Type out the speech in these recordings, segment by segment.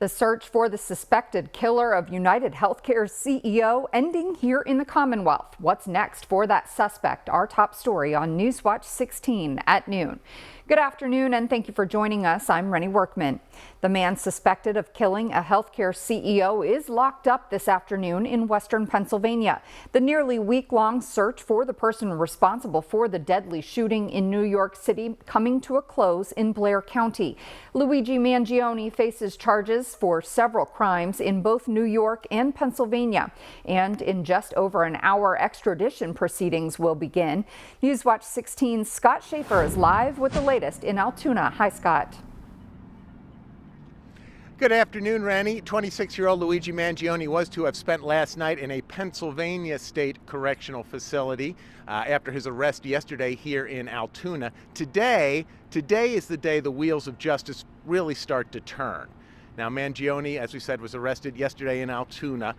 The search for the suspected killer of UnitedHealthcare CEO ending here in the Commonwealth. What's next for that suspect? Our top story on Newswatch 16 at noon. Good afternoon and thank you for joining us. I'm Rennie Workman. The man suspected of killing a healthcare CEO is locked up this afternoon in western Pennsylvania. The nearly week-long search for the person responsible for the deadly shooting in New York City coming to a close in Blair County. Luigi Mangione faces charges for several crimes in both New York and Pennsylvania. And in just over an hour, extradition proceedings will begin. Newswatch 16's Scott Schaffer is live with the latest in Altoona. Hi, Scott. Good afternoon, Rennie. 26-year-old Luigi Mangione was to have spent last night in a Pennsylvania state correctional facility after his arrest yesterday here in Altoona. Today is the day the wheels of justice really start to turn. Now, Mangione, as we said, was arrested yesterday in Altoona.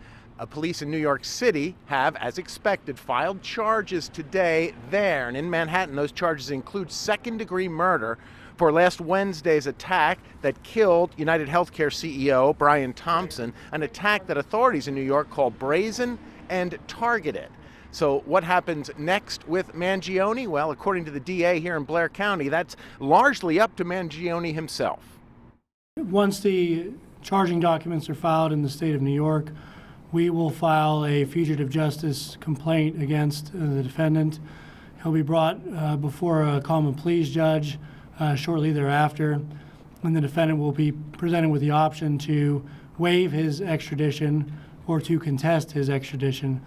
Police in New York City have, as expected, filed charges today there. And in Manhattan, those charges include second-degree murder for last Wednesday's attack that killed UnitedHealthcare CEO Brian Thompson, an attack that authorities in New York call brazen and targeted. So what happens next with Mangione? Well, according to the DA here in Blair County, that's largely up to Mangione himself. Once the charging documents are filed in the state of New York, we will file a fugitive justice complaint against the defendant. He'll be brought before a common pleas judge shortly thereafter, and the defendant will be presented with the option to waive his extradition or to contest his extradition.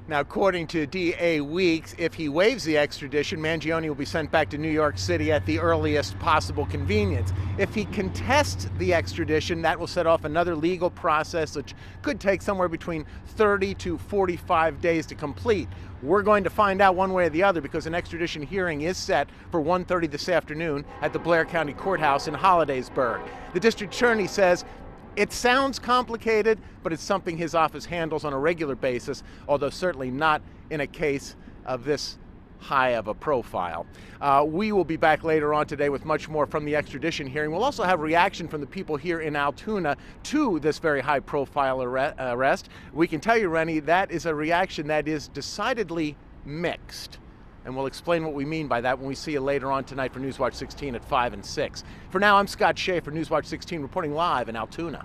Now, according to DA Weeks, if he waives the extradition, Mangione will be sent back to New York City at the earliest possible convenience. If he contests the extradition, that will set off another legal process which could take somewhere between 30 to 45 days to complete. We're going to find out one way or the other because an extradition hearing is set for 1:30 this afternoon at the Blair County Courthouse in Hollidaysburg. The district attorney says it sounds complicated, but it's something his office handles on a regular basis, although certainly not in a case of this high of a profile. We will be back later on today with much more from the extradition hearing. We'll also have reaction from the people here in Altoona to this very high-profile arrest. We can tell you, Rennie, that is a reaction that is decidedly mixed. And we'll explain what we mean by that when we see you later on tonight for Newswatch 16 at 5 and 6. For now, I'm Scott Schaffer, Newswatch 16, reporting live in Altoona.